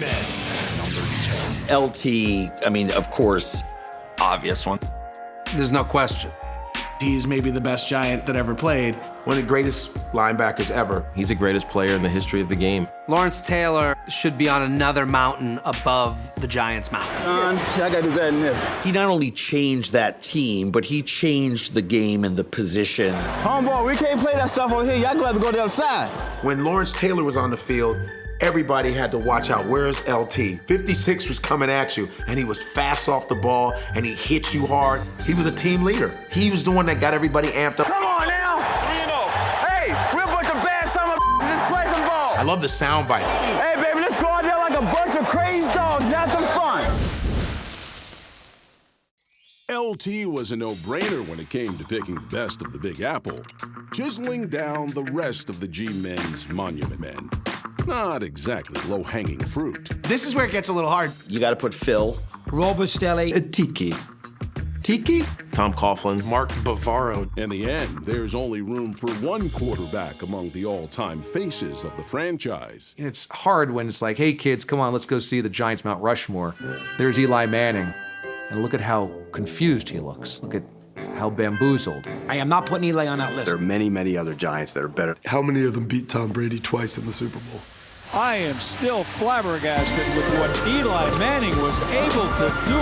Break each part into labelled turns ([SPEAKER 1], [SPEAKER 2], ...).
[SPEAKER 1] G-Men.
[SPEAKER 2] LT, I mean, of course,
[SPEAKER 3] obvious one.
[SPEAKER 4] There's no question.
[SPEAKER 5] He's maybe the best Giant that ever played.
[SPEAKER 6] One of the greatest linebackers ever.
[SPEAKER 7] He's the greatest player in the history of the game.
[SPEAKER 4] Lawrence Taylor should be on another mountain above the Giants mountain.
[SPEAKER 8] I gotta do better than this.
[SPEAKER 2] he not only changed that team, but he changed the game and the position.
[SPEAKER 8] Homeboy, we can't play that stuff over here. Y'all gonna have to go to the other side.
[SPEAKER 6] When Lawrence Taylor was on the field, everybody had to watch out. Where's LT? 56 was coming at you, and he was fast off the ball, and he hit you hard. He was a team leader. He was the one that got everybody amped up.
[SPEAKER 8] Come on now. 3-0. Hey, we're a bunch of bad summer. Let's play some ball.
[SPEAKER 6] I love the sound bites.
[SPEAKER 8] Hey, baby, let's go out there like a bunch of crazy dogs and have some fun.
[SPEAKER 1] LT was a no-brainer when it came to picking the best of the Big Apple, chiseling down the rest of the G-Men's Monument Men. Not exactly low-hanging fruit.
[SPEAKER 5] This is where it gets a little hard.
[SPEAKER 2] You got to put Phil.
[SPEAKER 9] Robustelli.
[SPEAKER 7] Tiki.
[SPEAKER 9] Tiki?
[SPEAKER 7] Tom Coughlin.
[SPEAKER 4] Mark Bavaro.
[SPEAKER 1] In the end, there's only room for one quarterback among the all-time faces of the franchise.
[SPEAKER 10] It's hard when it's like, hey kids, come on, let's go see the Giants Mount Rushmore. There's Eli Manning. And look at how confused he looks. Look at how bamboozled.
[SPEAKER 9] I am not putting Eli on that list.
[SPEAKER 11] There are many, many other Giants that are better.
[SPEAKER 12] How many of them beat Tom Brady twice in the Super Bowl?
[SPEAKER 13] I am still flabbergasted with what Eli Manning was able to do.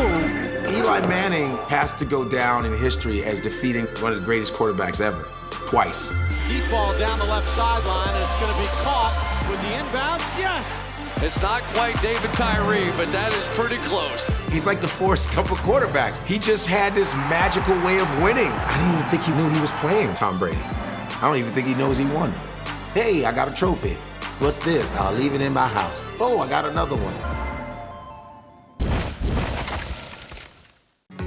[SPEAKER 6] Eli Manning has to go down in history as defeating one of the greatest quarterbacks ever, twice.
[SPEAKER 14] Deep ball down the left sideline, and it's going to be caught with the inbounds. Yes!
[SPEAKER 15] It's not quite David Tyree, but that is pretty close.
[SPEAKER 6] He's like the Forrest Gump of quarterbacks. He just had this magical way of winning. I didn't even think he knew he was playing Tom Brady. I don't even think he knows he won. Hey, I got a trophy. What's this? I'll leave it in my house. Oh, I got another one.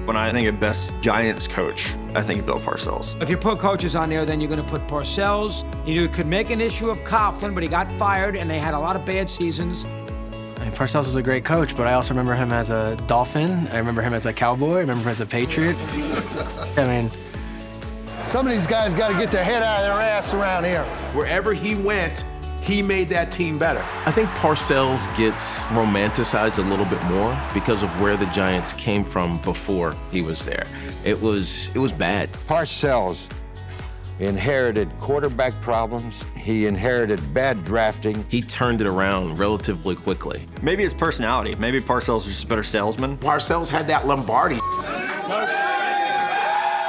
[SPEAKER 3] When I think of best Giants coach, I think of Bill Parcells.
[SPEAKER 9] If you put coaches on there, then you're going to put Parcells. You could make an issue of Coughlin, but he got fired, and they had a lot of bad seasons.
[SPEAKER 16] Parcells was a great coach, but I also remember him as a Dolphin. I remember him as a Cowboy. I remember him as a Patriot. I mean,
[SPEAKER 17] some of these guys got to get their head out of their ass around here.
[SPEAKER 6] Wherever he went, he made that team better.
[SPEAKER 7] I think Parcells gets romanticized a little bit more because of where the Giants came from before he was there. It was bad.
[SPEAKER 18] Parcells inherited quarterback problems. He inherited bad drafting.
[SPEAKER 7] He turned it around relatively quickly.
[SPEAKER 3] Maybe it's personality. Maybe Parcells was just a better salesman.
[SPEAKER 6] Parcells had that Lombardi.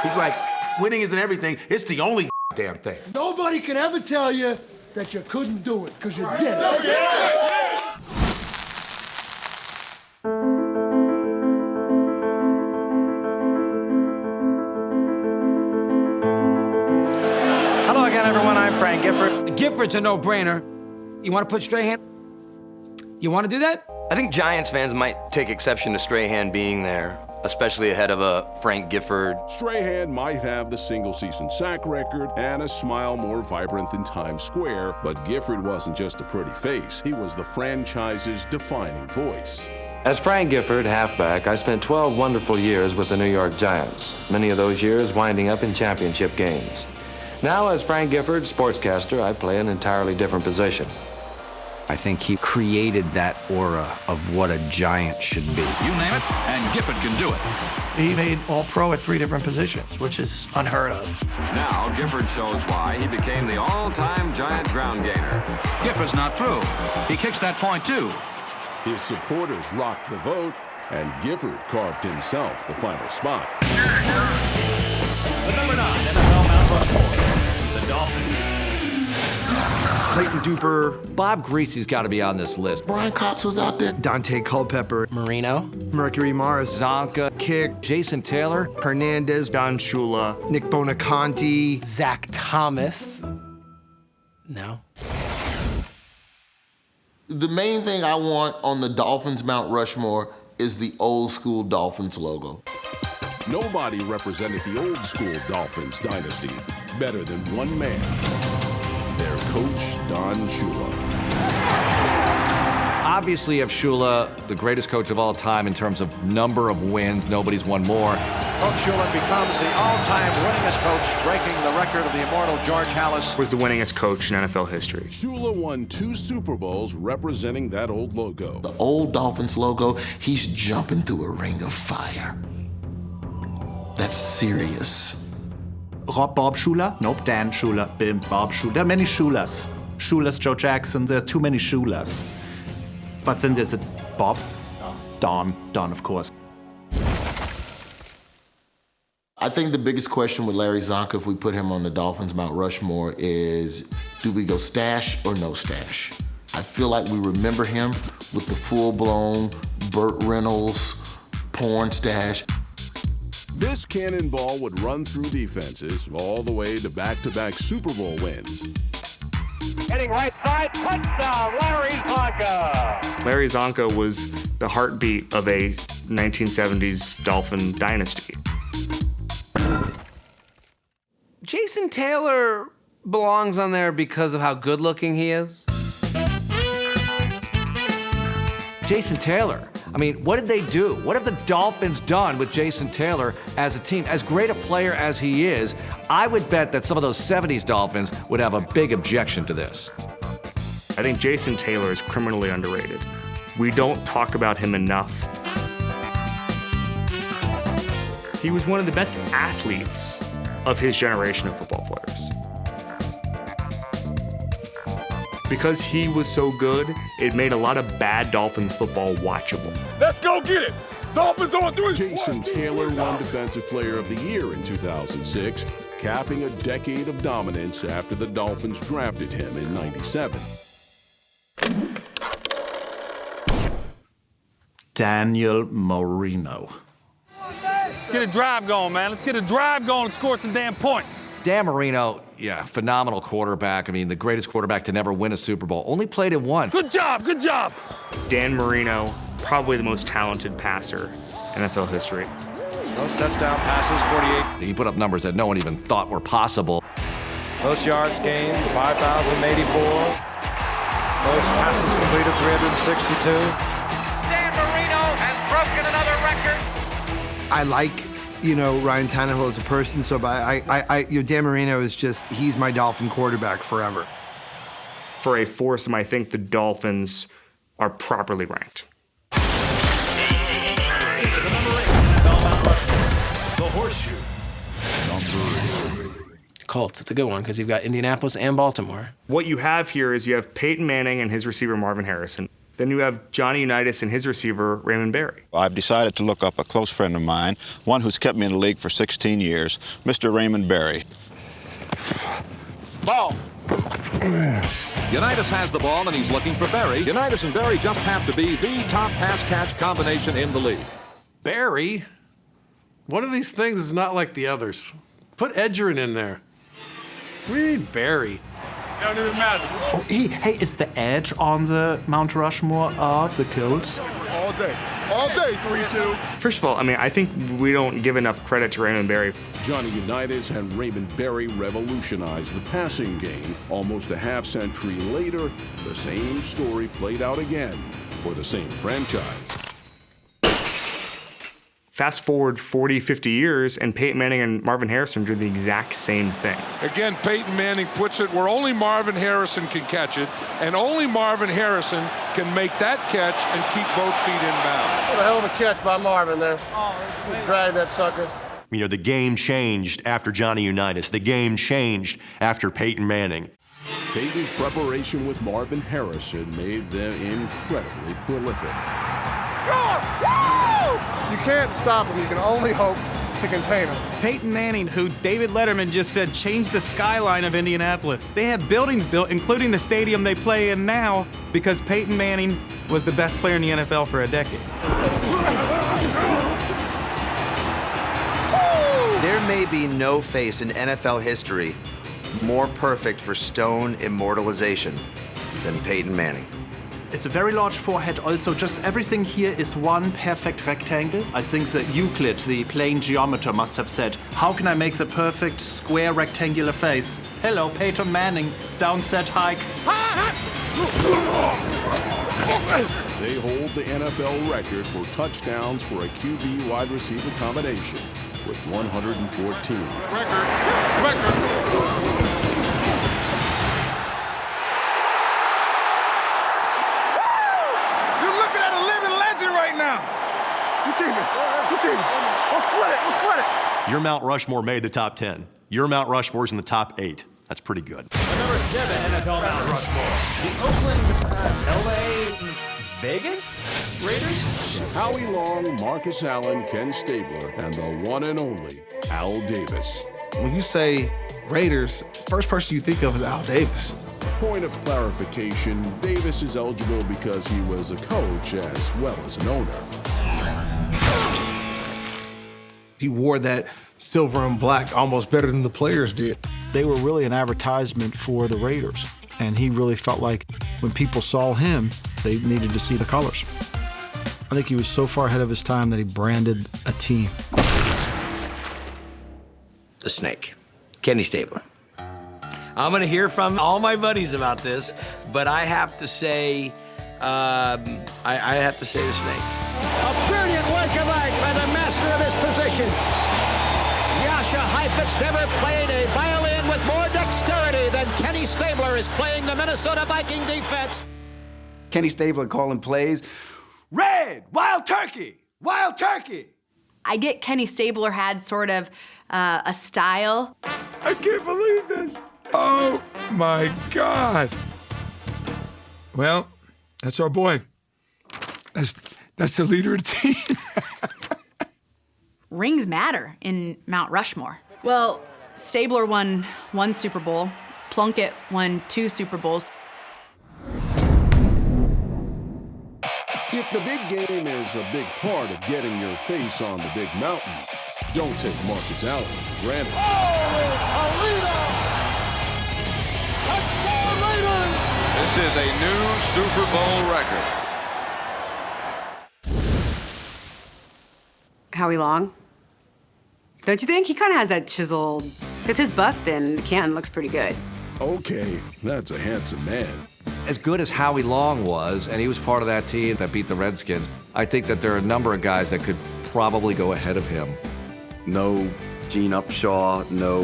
[SPEAKER 6] He's like, winning isn't everything. It's the only damn thing.
[SPEAKER 17] Nobody can ever tell you that you couldn't do it, because you did it.
[SPEAKER 9] Hello again, everyone. I'm Frank Gifford. Gifford's a no-brainer. You want to put Strahan? You want to do that?
[SPEAKER 19] I think Giants fans might take exception to Strahan being there, especially ahead of a Frank Gifford.
[SPEAKER 1] Strahan might have the single-season sack record and a smile more vibrant than Times Square, but Gifford wasn't just a pretty face. He was the franchise's defining voice.
[SPEAKER 20] As Frank Gifford, halfback, I spent 12 wonderful years with the New York Giants, many of those years winding up in championship games. Now, as Frank Gifford, sportscaster, I play an entirely different position.
[SPEAKER 16] I think he created that aura of what a Giant should be.
[SPEAKER 7] You name it, and Gifford can do it.
[SPEAKER 9] He made All-Pro at 3 different positions, which is unheard of.
[SPEAKER 7] Now, Gifford shows why he became the all-time Giant ground gainer. Gifford's not through. He kicks that point, too.
[SPEAKER 1] His supporters rocked the vote, and Gifford carved himself the final spot.
[SPEAKER 13] The number 9 NFL Mount Rushmore, the Dolphins.
[SPEAKER 10] Clayton Duper. Bob Greasy's got to be on this list.
[SPEAKER 12] Brian Cox was out there. Dante Culpepper.
[SPEAKER 16] Marino.
[SPEAKER 12] Mercury Morris.
[SPEAKER 10] Zonka.
[SPEAKER 12] Kick.
[SPEAKER 10] Jason Taylor.
[SPEAKER 12] Hernandez.
[SPEAKER 2] Don Shula.
[SPEAKER 12] Nick Bonaconte.
[SPEAKER 16] Zach Thomas. No.
[SPEAKER 11] The main thing I want on the Dolphins Mount Rushmore is the old school Dolphins logo.
[SPEAKER 1] Nobody represented the old school Dolphins dynasty better than one man, their coach, Don Shula.
[SPEAKER 10] Obviously, if Shula, the greatest coach of all time in terms of number of wins, nobody's won more.
[SPEAKER 13] Coach Shula becomes the all-time winningest coach, breaking the record of the immortal George Halas.
[SPEAKER 3] Was the winningest coach in NFL history.
[SPEAKER 1] Shula won 2 Super Bowls representing that old logo.
[SPEAKER 11] The old Dolphins logo, he's jumping through a ring of fire. That's serious.
[SPEAKER 21] Bob Shula? Nope, Dan Shula, Bob Shula. There are many Shulas. Shulas, Joe Jackson, there's too many Shulas. But then there's a Bob, Don, of course.
[SPEAKER 11] I think the biggest question with Larry Zonka, if we put him on the Dolphins Mount Rushmore, is do we go stash or no stash? I feel like we remember him with the full-blown Burt Reynolds porn stash.
[SPEAKER 1] This cannonball would run through defenses all the way to back-to-back Super Bowl wins.
[SPEAKER 14] Heading right side, touchdown, Larry Zonka.
[SPEAKER 3] Larry Zonka was the heartbeat of a 1970s Dolphin dynasty.
[SPEAKER 4] Jason Taylor belongs on there because of how good-looking he is.
[SPEAKER 10] Jason Taylor. I mean, what did they do? What have the Dolphins done with Jason Taylor as a team? As great a player as he is, I would bet that some of those 70s Dolphins would have a big objection to this.
[SPEAKER 3] I think Jason Taylor is criminally underrated. We don't talk about him enough. He was one of the best athletes of his generation of football players. Because he was so good, it made a lot of bad Dolphins football watchable.
[SPEAKER 8] Let's go get it. Dolphins on 3.
[SPEAKER 1] Jason Taylor won Defensive Player of the Year in 2006, capping a decade of dominance after the Dolphins drafted him in '97.
[SPEAKER 21] Daniel Marino.
[SPEAKER 8] Let's get a drive going, man. Let's get a drive going and score some damn points.
[SPEAKER 10] Dan Marino, yeah, phenomenal quarterback. I mean, the greatest quarterback to never win a Super Bowl. Only played in one.
[SPEAKER 8] Good job, good job.
[SPEAKER 3] Dan Marino, probably the most talented passer in NFL history.
[SPEAKER 13] Most touchdown passes, 48.
[SPEAKER 10] He put up numbers that no one even thought were possible.
[SPEAKER 13] Most yards gained, 5,084. Most passes completed, 362.
[SPEAKER 14] Dan Marino has broken another record.
[SPEAKER 12] I like, Ryan Tannehill as a person, so Dan Marino is just, he's my Dolphin quarterback forever.
[SPEAKER 3] For a foursome, I think the Dolphins are properly ranked.
[SPEAKER 22] The horseshoe.
[SPEAKER 16] Colts, it's a good one because you've got Indianapolis and Baltimore.
[SPEAKER 3] What you have here is you have Peyton Manning and his receiver Marvin Harrison. Then you have Johnny Unitas and his receiver Raymond Berry.
[SPEAKER 23] I've decided to look up a close friend of mine, one who's kept me in the league for 16 years, Mr. Raymond Berry.
[SPEAKER 22] Ball. Unitas has the ball, and he's looking for Berry. Unitas and Berry just have to be the top pass-catch combination in the league.
[SPEAKER 24] Berry? One of these things is not like the others. Put Edgerrin in there. What do you mean Berry?
[SPEAKER 8] It don't even matter.
[SPEAKER 21] Oh, hey, is the Edge on the Mount Rushmore of the Colts?
[SPEAKER 8] All day, 3-2.
[SPEAKER 3] First of all, I think we don't give enough credit to Raymond Berry.
[SPEAKER 1] Johnny Unitas and Raymond Berry revolutionized the passing game. Almost a half-century later, the same story played out again for the same franchise.
[SPEAKER 3] Fast forward 40, 50 years, and Peyton Manning and Marvin Harrison do the exact same thing.
[SPEAKER 8] Again, Peyton Manning puts it where only Marvin Harrison can catch it, and only Marvin Harrison can make that catch and keep both feet in bounds.
[SPEAKER 17] What a hell of a catch by Marvin there. Drag that sucker.
[SPEAKER 22] The game changed after Johnny Unitas. The game changed after Peyton Manning.
[SPEAKER 1] Peyton's preparation with Marvin Harrison made them incredibly prolific.
[SPEAKER 17] Score! Woo! You can't stop him. You can only hope to contain him.
[SPEAKER 25] Peyton Manning, who David Letterman just said changed the skyline of Indianapolis. They have buildings built, including the stadium they play in now, because Peyton Manning was the best player in the NFL for a decade.
[SPEAKER 26] There may be no face in NFL history more perfect for stone immortalization than Peyton Manning.
[SPEAKER 21] It's a very large forehead also. Just everything here is one perfect rectangle. I think that Euclid, the plane geometer, must have said, how can I make the perfect square rectangular face? Hello, Peyton Manning, downset hike.
[SPEAKER 1] They hold the NFL record for touchdowns for a QB wide receiver combination. with 114.
[SPEAKER 17] You're looking at a living legend right now. You keep it. Let's split it.
[SPEAKER 5] Your Mount Rushmore made the top 10. Your Mount Rushmore's in the top 8. That's pretty good.
[SPEAKER 6] Number 7 NFL Mount Rushmore. The Oakland, LA, Vegas Raiders?
[SPEAKER 1] Howie Long, Marcus Allen, Ken Stabler, and the one and only Al Davis.
[SPEAKER 15] When you say Raiders, first person you think of is Al Davis.
[SPEAKER 1] Point of clarification, Davis is eligible because he was a coach as well as an owner.
[SPEAKER 15] He wore that silver and black almost better than the players did.
[SPEAKER 18] They were really an advertisement for the Raiders, and he really felt like when people saw him, they needed to see the colors. I think he was so far ahead of his time that he branded a team.
[SPEAKER 19] The Snake, Kenny Stabler. I'm gonna hear from all my buddies about this, but I have to say, I have to say the Snake.
[SPEAKER 14] A brilliant work of art by the master of his position. Yasha Heifetz never played a violin with more dexterity than Kenny Stabler is playing the Minnesota Viking defense.
[SPEAKER 20] Kenny Stabler calling plays. Red, wild turkey, wild turkey.
[SPEAKER 27] I get Kenny Stabler had sort of a style.
[SPEAKER 28] I can't believe this. Oh my God. Well, that's our boy. That's the leader of the team.
[SPEAKER 27] Rings matter in Mount Rushmore. Well, Stabler won 1 Super Bowl. Plunkett won 2 Super Bowls.
[SPEAKER 1] If the big game is a big part of getting your face on the big mountain, don't take Marcus Allen for granted.
[SPEAKER 22] This is a new Super Bowl record.
[SPEAKER 29] Howie Long. Don't you think? He kind of has that chiseled, because his bust in Canton looks pretty good.
[SPEAKER 1] Okay, that's a handsome man.
[SPEAKER 10] As good as Howie Long was, and he was part of that team that beat the Redskins, I think that there are a number of guys that could probably go ahead of him.
[SPEAKER 26] No Gene Upshaw, no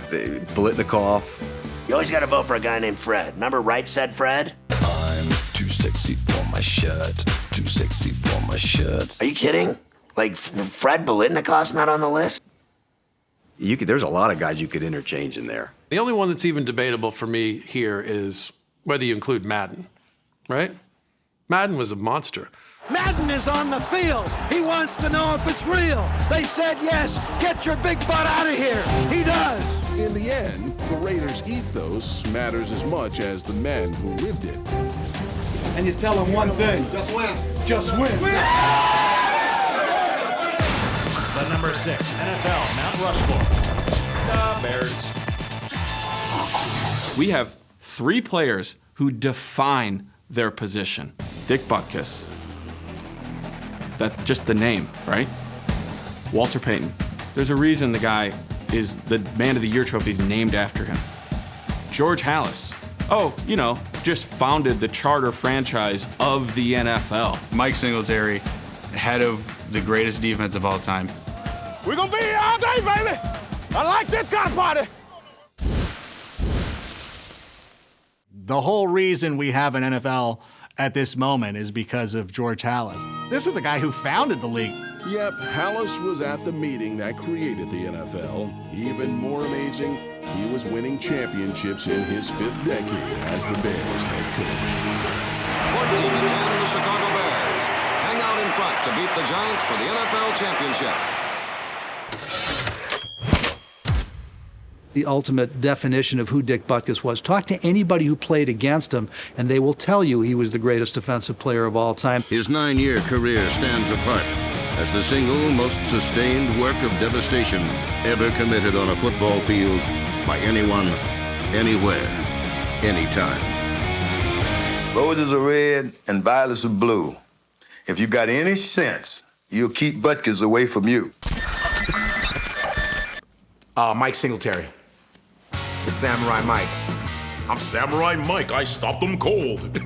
[SPEAKER 26] Blitnikoff.
[SPEAKER 30] You always got to vote for a guy named Fred. Remember Right Said Fred?
[SPEAKER 31] I'm too sexy for my shirt. Too sexy for my shirt.
[SPEAKER 30] Are you kidding? Like, Fred Blitnikoff's not on the list?
[SPEAKER 26] There's a lot of guys you could interchange in there.
[SPEAKER 24] The only one that's even debatable for me here is whether you include Madden, right? Madden was a monster.
[SPEAKER 14] Madden is on the field. He wants to know if it's real. They said yes. Get your big butt out of here. He does.
[SPEAKER 1] In the end, the Raiders' ethos matters as much as the men who lived it.
[SPEAKER 17] And you tell them one thing. Just win. Just win.
[SPEAKER 6] The number 6 NFL Mount Rushmore. The Bears.
[SPEAKER 32] We have 3 players who define their position. Dick Butkus. That's just the name, right? Walter Payton. There's a reason the guy is the Man of the Year trophy is named after him. George Halas. Oh, just founded the charter franchise of the NFL.
[SPEAKER 33] Mike Singletary, head of the greatest defense of all time.
[SPEAKER 17] We're gonna be here all day, baby. I like this kind of party.
[SPEAKER 25] The whole reason we have an NFL at this moment is because of George Halas. This is a guy who founded the league.
[SPEAKER 1] Yep, Halas was at the meeting that created the NFL. Even more amazing, he was winning championships in his 5th decade as the Bears head coach.
[SPEAKER 22] 14-10, the Chicago Bears hang out in front to beat the Giants for the NFL championship.
[SPEAKER 18] The ultimate definition of who Dick Butkus was. Talk to anybody who played against him, and they will tell you he was the greatest defensive player of all time.
[SPEAKER 34] His 9-year career stands apart as the single most sustained work of devastation ever committed on a football field by anyone, anywhere, anytime.
[SPEAKER 35] Roses are red and violets are blue. If you got any sense, you'll keep Butkus away from you.
[SPEAKER 36] Mike Singletary. The Samurai Mike.
[SPEAKER 37] I'm Samurai Mike. I stopped them cold.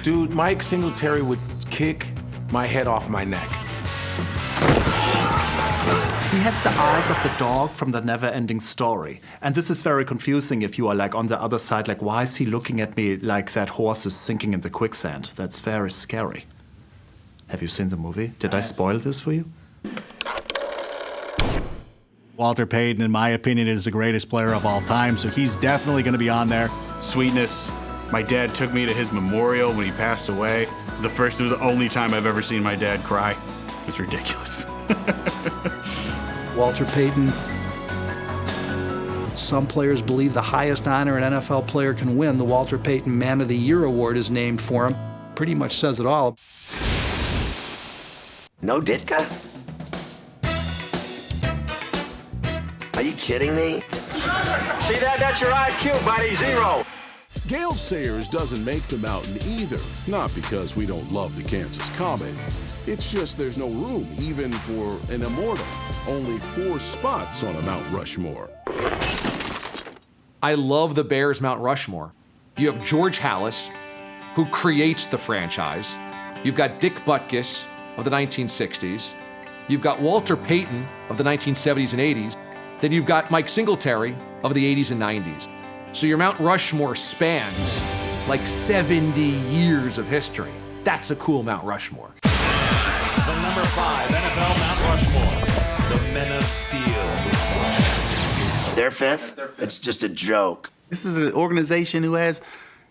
[SPEAKER 36] Dude, Mike Singletary would kick my head off my neck.
[SPEAKER 2] has the eyes of the dog from the never-ending story. And this is very confusing if you are like on the other side, like, why is he looking at me like that horse is sinking in the quicksand? That's very scary. Have you seen the movie? Did I spoil this for you?
[SPEAKER 6] Walter Payton, in my opinion, is the greatest player of all time, so he's definitely going to be on there.
[SPEAKER 33] Sweetness. My dad took me to his memorial when he passed away. It was the only time I've ever seen my dad cry. It was ridiculous.
[SPEAKER 3] Walter Payton. Some players believe the highest honor an NFL player can win, the Walter Payton Man of the Year Award, is named for him. Pretty much says it all.
[SPEAKER 30] No Ditka? Are you kidding me?
[SPEAKER 14] See that? That's your IQ, buddy. 0.
[SPEAKER 1] Gale Sayers doesn't make the mountain either. Not because we don't love the Kansas Comet. It's just there's no room even for an immortal. Only 4 spots on a Mount Rushmore.
[SPEAKER 10] I love the Bears Mount Rushmore. You have George Halas, who creates the franchise. You've got Dick Butkus of the 1960s. You've got Walter Payton of the 1970s and 80s. Then you've got Mike Singletary of the 80s and 90s. So your Mount Rushmore spans like 70 years of history. That's a cool Mount Rushmore.
[SPEAKER 6] The number 5 NFL Mount Rushmore, the Men of Steel.
[SPEAKER 30] They're 5th? It's just a joke.
[SPEAKER 33] This is an organization who has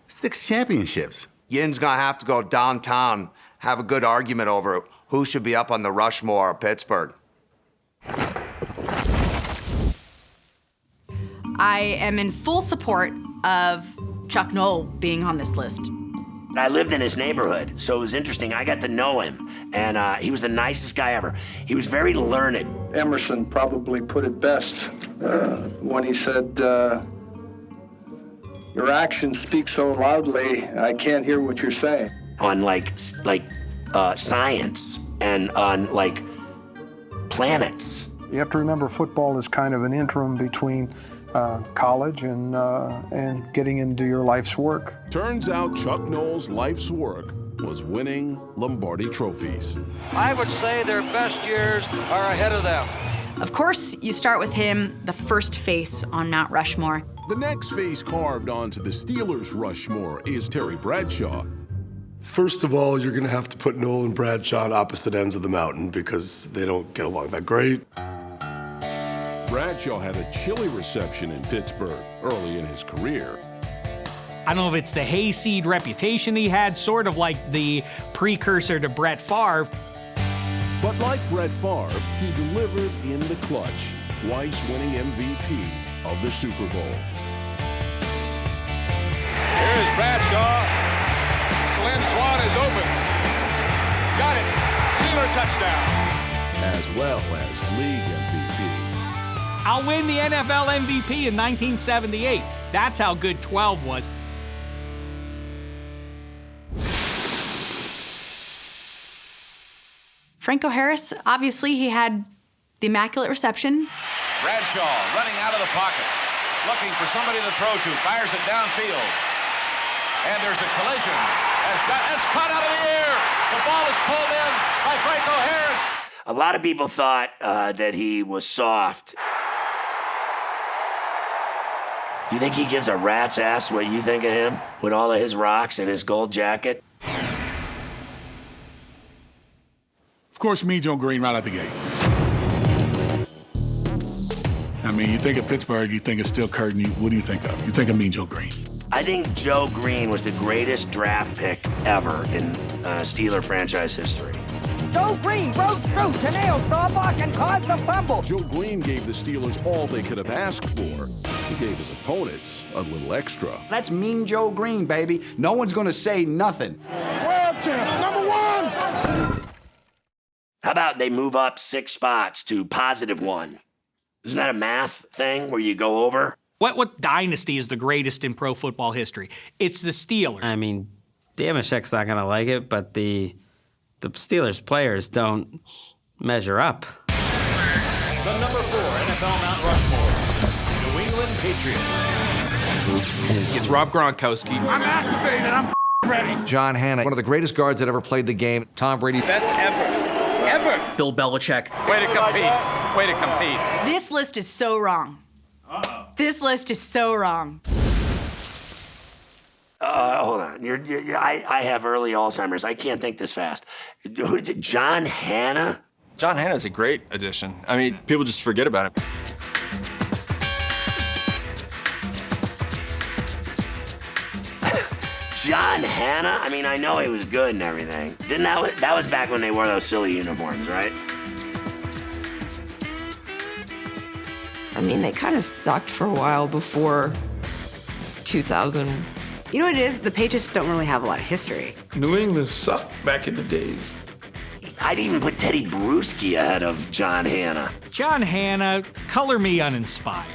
[SPEAKER 33] 6 championships.
[SPEAKER 26] Yin's gonna have to go downtown, have a good argument over who should be up on the Rushmore of Pittsburgh.
[SPEAKER 27] I am in full support of Chuck Noll being on this list.
[SPEAKER 30] I lived in his neighborhood, so it was interesting. I got to know him, and he was the nicest guy ever. He was very learned.
[SPEAKER 4] Emerson probably put it best when he said, your actions speak so loudly, I can't hear what you're saying.
[SPEAKER 30] On science and on like planets.
[SPEAKER 4] You have to remember football is kind of an interim between college and getting into your life's work.
[SPEAKER 1] Turns out Chuck Noll's life's work was winning Lombardi trophies.
[SPEAKER 14] I would say their best years are ahead of them.
[SPEAKER 27] Of course, you start with him, the first face on Mount Rushmore.
[SPEAKER 1] The next face carved onto the Steelers' Rushmore is Terry Bradshaw.
[SPEAKER 5] First of all, you're going to have to put Noll and Bradshaw on opposite ends of the mountain because they don't get along that great.
[SPEAKER 1] Bradshaw had a chilly reception in Pittsburgh early in his career.
[SPEAKER 7] I don't know if it's the hayseed reputation he had, sort of like the precursor to Brett Favre.
[SPEAKER 1] But like Brett Favre, he delivered in the clutch, twice winning MVP of the Super Bowl.
[SPEAKER 14] Here's Bradshaw. Glenn Swan is open. Got it. Steeler touchdown.
[SPEAKER 1] As well as league MVP.
[SPEAKER 7] I'll win the NFL MVP in 1978. That's how good 12 was.
[SPEAKER 27] Franco Harris, obviously he had the immaculate reception.
[SPEAKER 22] Bradshaw running out of the pocket, looking for somebody to throw to, fires it downfield. And there's a collision. It's caught out of the air. The ball is pulled in by Franco Harris.
[SPEAKER 30] A lot of people thought that he was soft. Do you think he gives a rat's ass what you think of him with all of his rocks and his gold jacket?
[SPEAKER 6] Of course, Mean Joe Green right out the gate. I mean, you think of Pittsburgh, you think of Steel Curtain, what do you think of? You think of Mean Joe Green.
[SPEAKER 30] I think Joe Green was the greatest draft pick ever in Steeler franchise history.
[SPEAKER 14] Joe Green broke through to nail Staubach and caused the fumble.
[SPEAKER 1] Joe Green gave the Steelers all they could have asked for. He gave his opponents a little extra.
[SPEAKER 8] That's Mean Joe Green, baby. No one's gonna say nothing.
[SPEAKER 14] World champ, number 1.
[SPEAKER 30] How about they move up 6 spots to +1? Isn't that a math thing where you go over?
[SPEAKER 7] What dynasty is the greatest in pro football history? It's the Steelers.
[SPEAKER 9] I mean, Damashek's not gonna like it, but the Steelers players don't measure up.
[SPEAKER 6] The number 4 NFL Mount Rushmore, New England Patriots.
[SPEAKER 32] It's Rob Gronkowski.
[SPEAKER 17] I'm activated. I'm ready.
[SPEAKER 10] John Hanna, one of the greatest guards that ever played the game. Tom Brady.
[SPEAKER 11] Best ever. ever. Bill Belichick.
[SPEAKER 12] Way to compete. Way to compete.
[SPEAKER 27] This list is so wrong. This list is so wrong.
[SPEAKER 30] Hold on. I have early Alzheimer's. I can't think this fast. John Hannah?
[SPEAKER 13] John Hannah's a great addition. I mean, people just forget about him.
[SPEAKER 30] John Hannah? I mean, I know he was good and everything. That was back when they wore those silly uniforms, right?
[SPEAKER 15] I mean, they kind of sucked for a while before 2000.
[SPEAKER 27] You know what it is? The Patriots don't really have a lot of history.
[SPEAKER 16] New England sucked back in the days.
[SPEAKER 30] I'd even put Teddy Bruschi ahead of John Hannah.
[SPEAKER 7] John Hannah, color me uninspired.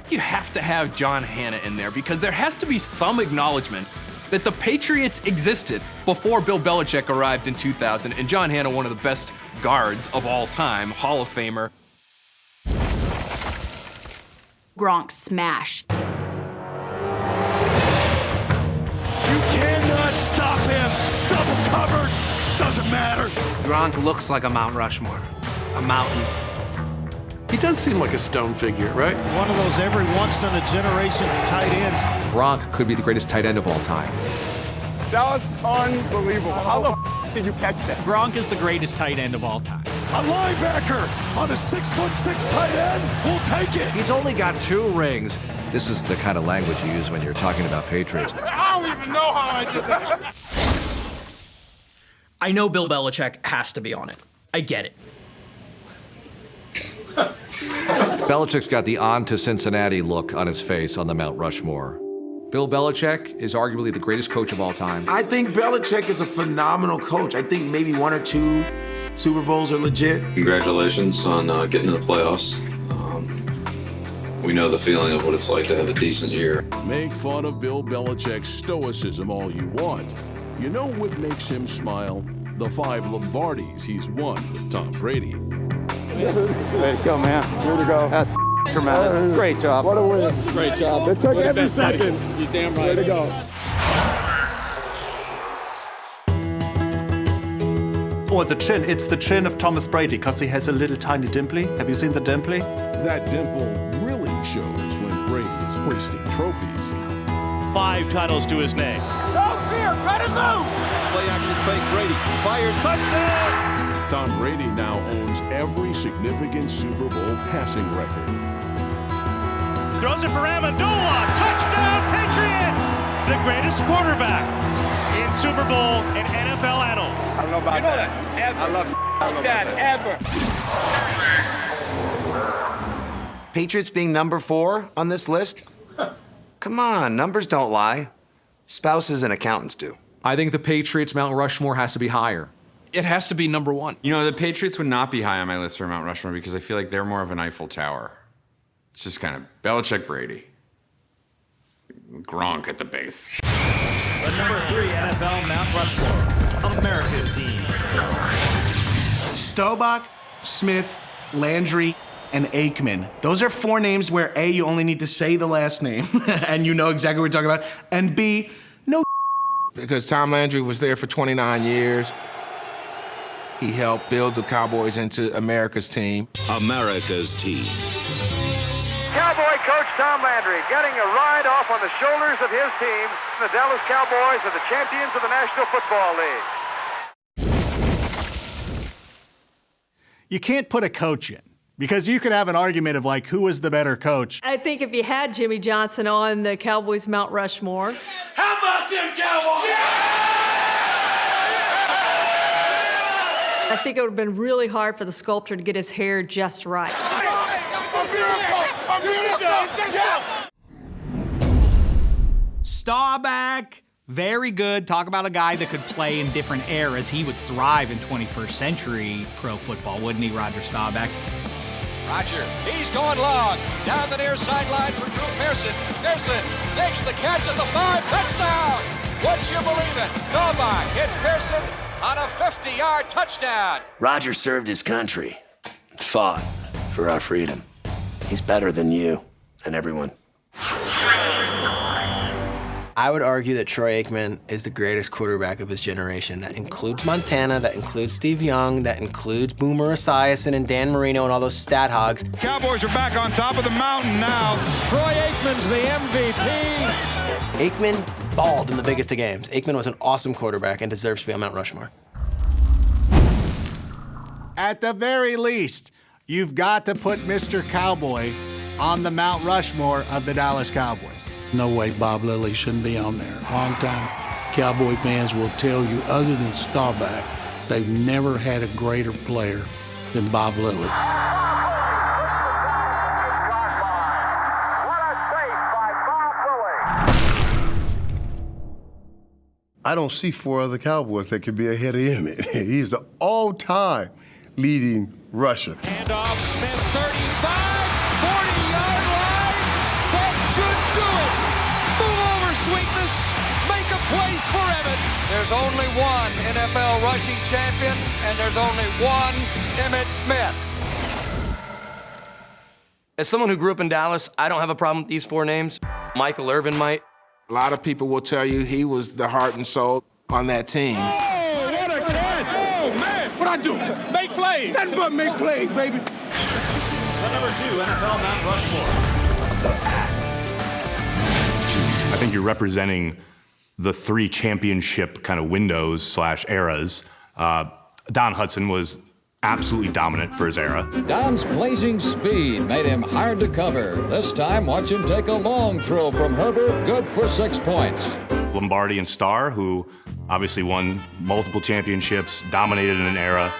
[SPEAKER 18] You have to have John Hannah in there because there has to be some acknowledgement that the Patriots existed before Bill Belichick arrived in 2000, and John Hannah, one of the best guards of all time, Hall of Famer.
[SPEAKER 27] Gronk smash.
[SPEAKER 17] You cannot stop him. Double covered. Doesn't matter.
[SPEAKER 19] Gronk looks like a Mount Rushmore. A mountain.
[SPEAKER 36] He does seem like a stone figure, right?
[SPEAKER 14] One of those every once in a generation tight ends.
[SPEAKER 36] Gronk could be the greatest tight end of all time.
[SPEAKER 17] That was unbelievable. How the did you catch that?
[SPEAKER 7] Gronk is the greatest tight end of all time.
[SPEAKER 17] A linebacker on a 6'6" tight end. We'll take it.
[SPEAKER 10] He's only got 2 rings. This is the kind of language you use when you're talking about Patriots.
[SPEAKER 17] I don't even know how I did that.
[SPEAKER 11] I know Bill Belichick has to be on it. I get it.
[SPEAKER 10] Belichick's got the on to Cincinnati look on his face on the Mount Rushmore.
[SPEAKER 36] Bill Belichick is arguably the greatest coach of all time.
[SPEAKER 20] I think Belichick is a phenomenal coach. I think maybe 1 or 2 Super Bowls are legit.
[SPEAKER 21] Congratulations on getting to the playoffs. We know the feeling of what it's like to have a decent year.
[SPEAKER 1] Make fun of Bill Belichick's stoicism all you want. You know what makes him smile? The 5 Lombardis he's won with Tom Brady.
[SPEAKER 17] Way to go, man. Way to go. That's tremendous. Great job. What a win.
[SPEAKER 16] Great job.
[SPEAKER 17] It took every second.
[SPEAKER 16] You damn right.
[SPEAKER 17] Way to go.
[SPEAKER 2] Or the chin. It's the chin of Thomas Brady because he has a little tiny dimply. Have you seen the dimply?
[SPEAKER 1] That dimple really shows when Brady is hoisting trophies.
[SPEAKER 14] 5 titles to his name.
[SPEAKER 17] No fear. Cut it loose.
[SPEAKER 16] Play action fake. Brady fires. Touchdown.
[SPEAKER 1] Tom Brady now owns every significant Super Bowl passing record.
[SPEAKER 14] Throws it for Amendola. Touchdown, Patriots! The greatest quarterback in Super Bowl and NFL annals.
[SPEAKER 17] I don't know about that.
[SPEAKER 16] Ever.
[SPEAKER 17] I love
[SPEAKER 16] that. Ever.
[SPEAKER 26] Patriots being number 4 on this list? Come on, numbers don't lie. Spouses and accountants do.
[SPEAKER 36] I think the Patriots' Mount Rushmore has to be higher.
[SPEAKER 18] It has to be number 1.
[SPEAKER 23] You know, the Patriots would not be high on my list for Mount Rushmore because I feel like they're more of an Eiffel Tower. It's just kind of Belichick, Brady. Gronk at the base.
[SPEAKER 14] The number 3 NFL Mount Rushmore, America's team.
[SPEAKER 24] Staubach, Smith, Landry, and Aikman. Those are 4 names where A, you only need to say the last name, and you know exactly what we're talking about, and B, no
[SPEAKER 16] because Tom Landry was there for 29 years. He helped build the Cowboys into America's team.
[SPEAKER 25] America's team.
[SPEAKER 14] Cowboy coach Tom Landry getting a ride off on the shoulders of his team. The Dallas Cowboys are the champions of the National Football League.
[SPEAKER 6] You can't put a coach in because you could have an argument of like who was the better coach.
[SPEAKER 28] I think if you had Jimmy Johnson on the Cowboys Mount Rushmore.
[SPEAKER 17] How about them Cowboys?
[SPEAKER 28] I think it would have been really hard for the sculptor to get his hair just right.
[SPEAKER 7] Staubach, very good. Talk about a guy that could play in different eras. He would thrive in 21st century pro football, wouldn't he, Roger Staubach?
[SPEAKER 14] Roger, he's going long. Down the near sideline for Drew Pearson. Pearson makes the catch at the 5. Touchdown! Would you believe it? Staubach hit Pearson on a 50-yard touchdown.
[SPEAKER 30] Roger served his country, fought for our freedom. He's better than you and everyone.
[SPEAKER 3] I would argue that Troy Aikman is the greatest quarterback of his generation. That includes Montana, that includes Steve Young, that includes Boomer Esiason and Dan Marino and all those stat hogs.
[SPEAKER 4] Cowboys are back on top of the mountain now. Troy Aikman's the MVP.
[SPEAKER 3] Aikman balled in the biggest of games. Aikman was an awesome quarterback and deserves to be on Mount Rushmore.
[SPEAKER 6] At the very least, you've got to put Mr. Cowboy on the Mount Rushmore of the Dallas Cowboys.
[SPEAKER 5] No way Bob Lilly shouldn't be on there. Long-time Cowboy fans will tell you, other than Staubach, they've never had a greater player than Bob Lilly.
[SPEAKER 8] I don't see four other Cowboys that could be ahead of him. He's the all-time leading rusher.
[SPEAKER 4] Handoff, Smith, 35, 40-yard line. That should do it. Move over, Sweetness. Make a place for Evan.
[SPEAKER 9] There's only one NFL rushing champion, and there's only one Emmitt Smith.
[SPEAKER 3] As someone who grew up in Dallas, I don't have a problem with these four names. Michael Irvin might.
[SPEAKER 16] A lot of people will tell you he was the heart and soul on that team.
[SPEAKER 4] Oh, what a catch. Oh, man. What'd I do? Make plays.
[SPEAKER 8] Nothing but make plays, baby.
[SPEAKER 12] The number 2 NFL Mount Rushmore.
[SPEAKER 13] I think you're representing the 3 championship kind of windows / eras. Don Hutson was absolutely dominant for his era.
[SPEAKER 15] Don's blazing speed made him hard to cover. This time, watch him take a long throw from Herbert, good for 6 points.
[SPEAKER 13] Lombardi and Starr, who obviously won multiple championships, dominated in an era.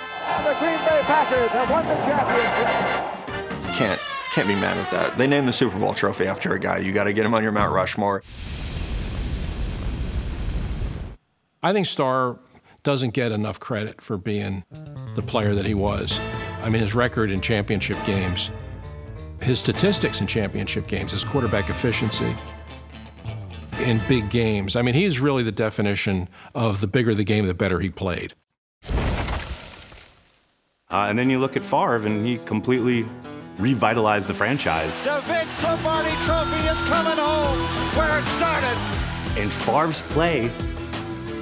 [SPEAKER 4] The Green Bay Packers have won the championship.
[SPEAKER 22] Can't be mad at that. They named the Super Bowl trophy after a guy. You got to get him on your Mount Rushmore.
[SPEAKER 25] I think Starr doesn't get enough credit for being the player that he was. I mean, his record in championship games, his statistics in championship games, his quarterback efficiency in big games. I mean, he's really the definition of the bigger the game, the better he played.
[SPEAKER 13] And then you look at Favre, and he completely revitalized the franchise.
[SPEAKER 4] The Vince Lombardi Trophy is coming home where it started.
[SPEAKER 13] And Favre's play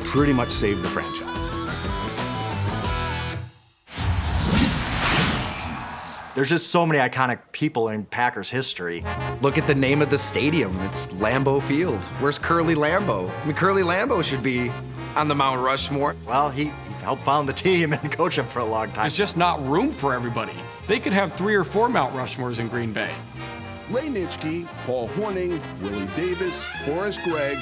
[SPEAKER 13] pretty much saved the franchise.
[SPEAKER 2] There's just so many iconic people in Packers history.
[SPEAKER 3] Look at the name of the stadium. It's Lambeau Field. Where's Curly Lambeau? I mean, Curly Lambeau should be on the Mount Rushmore.
[SPEAKER 2] Well, he helped found the team and coach him for a long time.
[SPEAKER 18] There's just not room for everybody. They could have 3 or 4 Mount Rushmores in Green Bay.
[SPEAKER 1] Ray Nitschke, Paul Hornung, Willie Davis, Horace Gregg,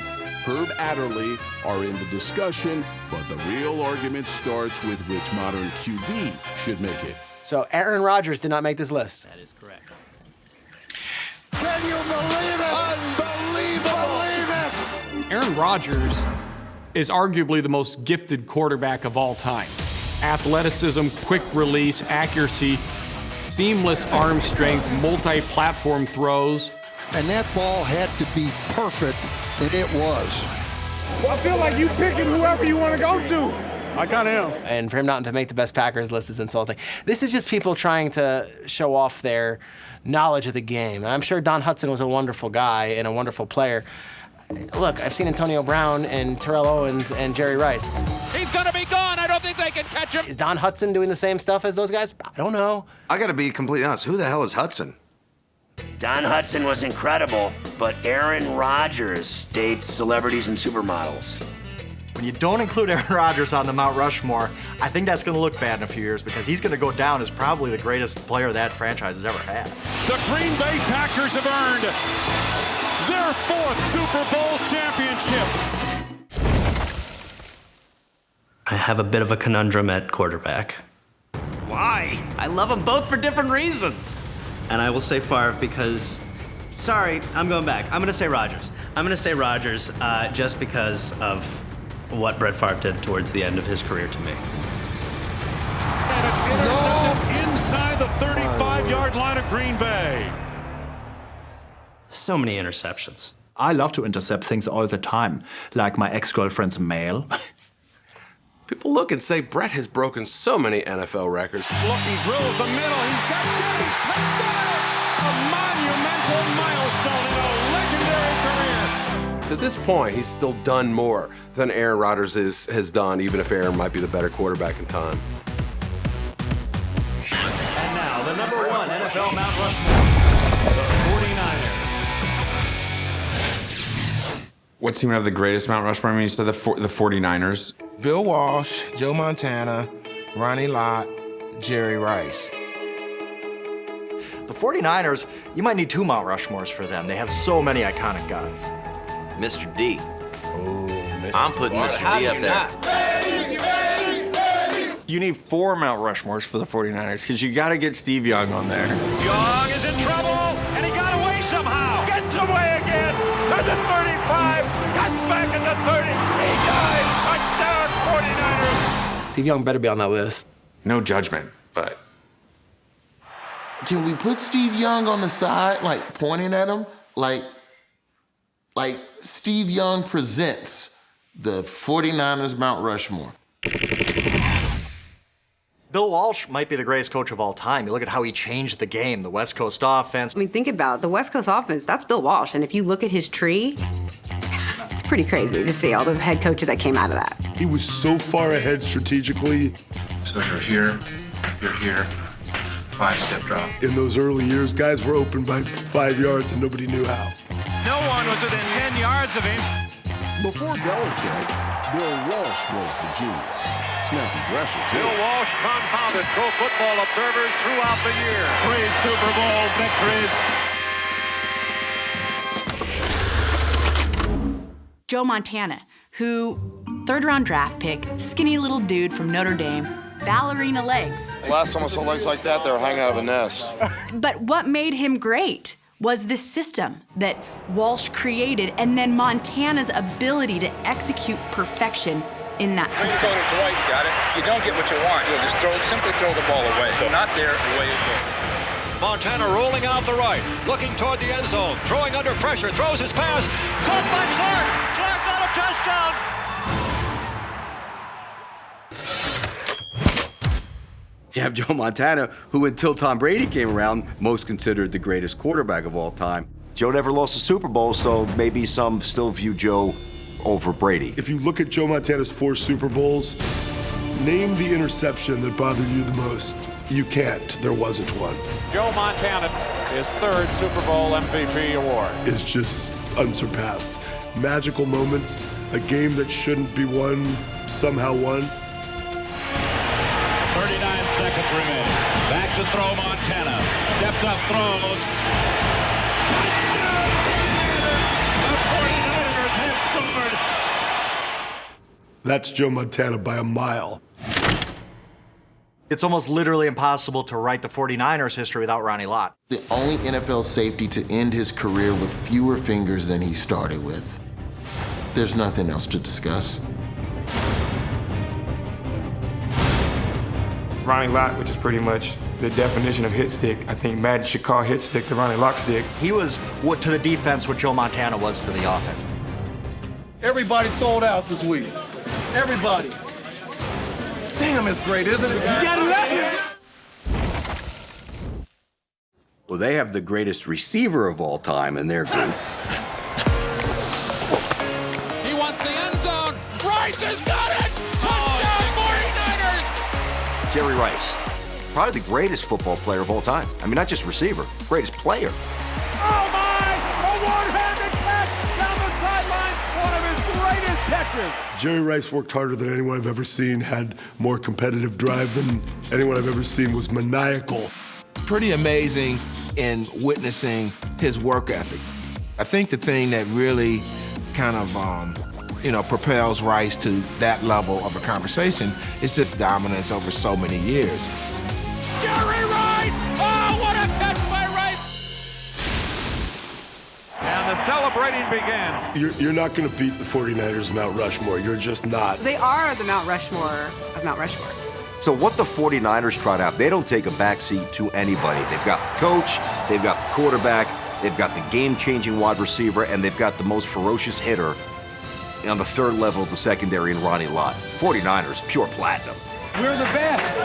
[SPEAKER 1] Herb Adderley are in the discussion, but the real argument starts with which modern QB should make it.
[SPEAKER 3] So Aaron Rodgers did not make this list.
[SPEAKER 11] That is correct.
[SPEAKER 4] Can you believe it? Unbelievable! Believe it!
[SPEAKER 18] Aaron Rodgers is arguably the most gifted quarterback of all time. Athleticism, quick release, accuracy, seamless arm strength, multi-platform throws.
[SPEAKER 4] And that ball had to be perfect, and it was.
[SPEAKER 17] I feel like you picking whoever you want to go to.
[SPEAKER 25] I kind of am.
[SPEAKER 3] And for him not to make the best Packers list is insulting. This is just people trying to show off their knowledge of the game. I'm sure Don Hutson was a wonderful guy and a wonderful player. Look, I've seen Antonio Brown and Terrell Owens and Jerry Rice.
[SPEAKER 4] He's going to be gone. I don't think they can catch him.
[SPEAKER 3] Is Don Hutson doing the same stuff as those guys? I don't know.
[SPEAKER 26] I got to be completely honest. Who the hell is Hudson?
[SPEAKER 30] Don Hutson was incredible, but Aaron Rodgers dates celebrities and supermodels.
[SPEAKER 2] When you don't include Aaron Rodgers on the Mount Rushmore, I think that's going to look bad in a few years because he's going to go down as probably the greatest player that franchise has ever had.
[SPEAKER 4] The Green Bay Packers have earned their 4th Super Bowl championship.
[SPEAKER 11] I have a bit of a conundrum at quarterback. Why? I love them both for different reasons. And I will say Favre because, sorry, I'm going back. I'm going to say Rodgers. I'm going to say Rodgers just because of what Brett Favre did towards the end of his career to me.
[SPEAKER 4] And it's intercepted inside the 35-yard line of Green Bay.
[SPEAKER 11] So many interceptions.
[SPEAKER 2] I love to intercept things all the time, like my ex-girlfriend's mail.
[SPEAKER 22] People look and say Brett has broken so many NFL records.
[SPEAKER 4] Look, he drills the middle. He's got Jennings. Touchdown! A monumental milestone in a legendary career.
[SPEAKER 22] To this point, he's still done more than Aaron Rodgers has done, even if Aaron might be the better quarterback in time.
[SPEAKER 12] And now, the number 1 NFL Mount Rushmore, the 49ers.
[SPEAKER 7] What team would have the greatest Mount Rushmore? I mean, you said the 49ers.
[SPEAKER 16] Bill Walsh, Joe Montana, Ronnie Lott, Jerry Rice.
[SPEAKER 10] The 49ers, you might need 2 Mount Rushmores for them. They have so many iconic guys.
[SPEAKER 19] Mr. D. I'm putting Mr. D up there.
[SPEAKER 20] You need 4 Mount Rushmores for the 49ers because you got to get Steve Young on there.
[SPEAKER 4] Young is in trouble, and he got away somehow. Gets away again to the 35, cuts back at the 30. He dives, touchdown 49ers.
[SPEAKER 3] Steve Young better be on that list.
[SPEAKER 7] No judgment, but.
[SPEAKER 21] Can we put Steve Young on the side, like pointing at him? Like Steve Young presents the 49ers Mount Rushmore.
[SPEAKER 10] Bill Walsh might be the greatest coach of all time. You look at how he changed the game, the West Coast offense.
[SPEAKER 20] I mean, think about it. The West Coast offense, that's Bill Walsh. And if you look at his tree, it's pretty crazy to see all the head coaches that came out of that.
[SPEAKER 8] He was so far ahead strategically.
[SPEAKER 23] So you're here, 5-step drop.
[SPEAKER 8] In those early years, guys were open by 5 yards and nobody knew how.
[SPEAKER 4] No one was within 10 yards of him.
[SPEAKER 1] Before Belichick, Bill Walsh was the genius. Snappy dresser, too.
[SPEAKER 4] Bill Walsh confounded pro football observers throughout the year. 3 Super Bowl victories.
[SPEAKER 24] Joe Montana, who, 3rd-round draft pick, skinny little dude from Notre Dame, ballerina legs.
[SPEAKER 27] Last time I saw legs like that, they were hanging out of a nest.
[SPEAKER 24] But what made him great was this system that Walsh created, and then Montana's ability to execute perfection in that system.
[SPEAKER 23] You told it to right, you got it. You don't get what you want. You'll just simply throw the ball away. Not there, away it goes.
[SPEAKER 4] Montana rolling out the right, looking toward the end zone, throwing under pressure, throws his pass, caught by Clark. Clark got a touchdown.
[SPEAKER 28] You have Joe Montana, who until Tom Brady came around, most considered the greatest quarterback of all time.
[SPEAKER 30] Joe never lost a Super Bowl, so maybe some still view Joe over Brady.
[SPEAKER 8] If you look at Joe Montana's 4 Super Bowls, name the interception that bothered you the most. You can't. There wasn't one.
[SPEAKER 4] Joe Montana, his 3rd Super Bowl MVP award.
[SPEAKER 8] It's just unsurpassed. Magical moments, a game that shouldn't be won, somehow won.
[SPEAKER 4] 39 seconds remaining. Back to throw Montana. Steps up, throws. The 49ers have scored.
[SPEAKER 8] That's Joe Montana by a mile.
[SPEAKER 10] It's almost literally impossible to write the 49ers history without Ronnie Lott.
[SPEAKER 21] The only NFL safety to end his career with fewer fingers than he started with. There's nothing else to discuss.
[SPEAKER 23] Ronnie Lott, which is pretty much the definition of hit stick. I think Madden should call hit stick the Ronnie Lott stick.
[SPEAKER 10] He was what to the defense what Joe Montana was to the offense.
[SPEAKER 17] Everybody sold out this week. Everybody. Damn, it's great, isn't it? You gotta love it.
[SPEAKER 22] Well, they have the greatest receiver of all time in their group.
[SPEAKER 4] He wants the end zone. Rice has got it. Touchdown 49ers.
[SPEAKER 30] Jerry Rice, probably the greatest football player of all time. I mean, not just receiver, greatest player.
[SPEAKER 4] Oh my! A one-handed catch down the sideline. One of his greatest catches.
[SPEAKER 8] Jerry Rice worked harder than anyone I've ever seen, had more competitive drive than anyone I've ever seen, was maniacal.
[SPEAKER 16] Pretty amazing in witnessing his work ethic. I think the thing that really kind of, propels Rice to that level of a conversation is his dominance over so many years.
[SPEAKER 4] Jerry Rice! Oh, what a catch by Rice! And the celebrating begins.
[SPEAKER 8] You're not going to beat the 49ers Mount Rushmore. You're just not.
[SPEAKER 20] They are the Mount Rushmore of Mount Rushmore.
[SPEAKER 30] So what the 49ers trot out, they don't take a backseat to anybody. They've got the coach, they've got the quarterback, they've got the game-changing wide receiver, and they've got the most ferocious hitter on the 3rd level of the secondary in Ronnie Lott. 49ers, pure platinum.
[SPEAKER 4] We're the best.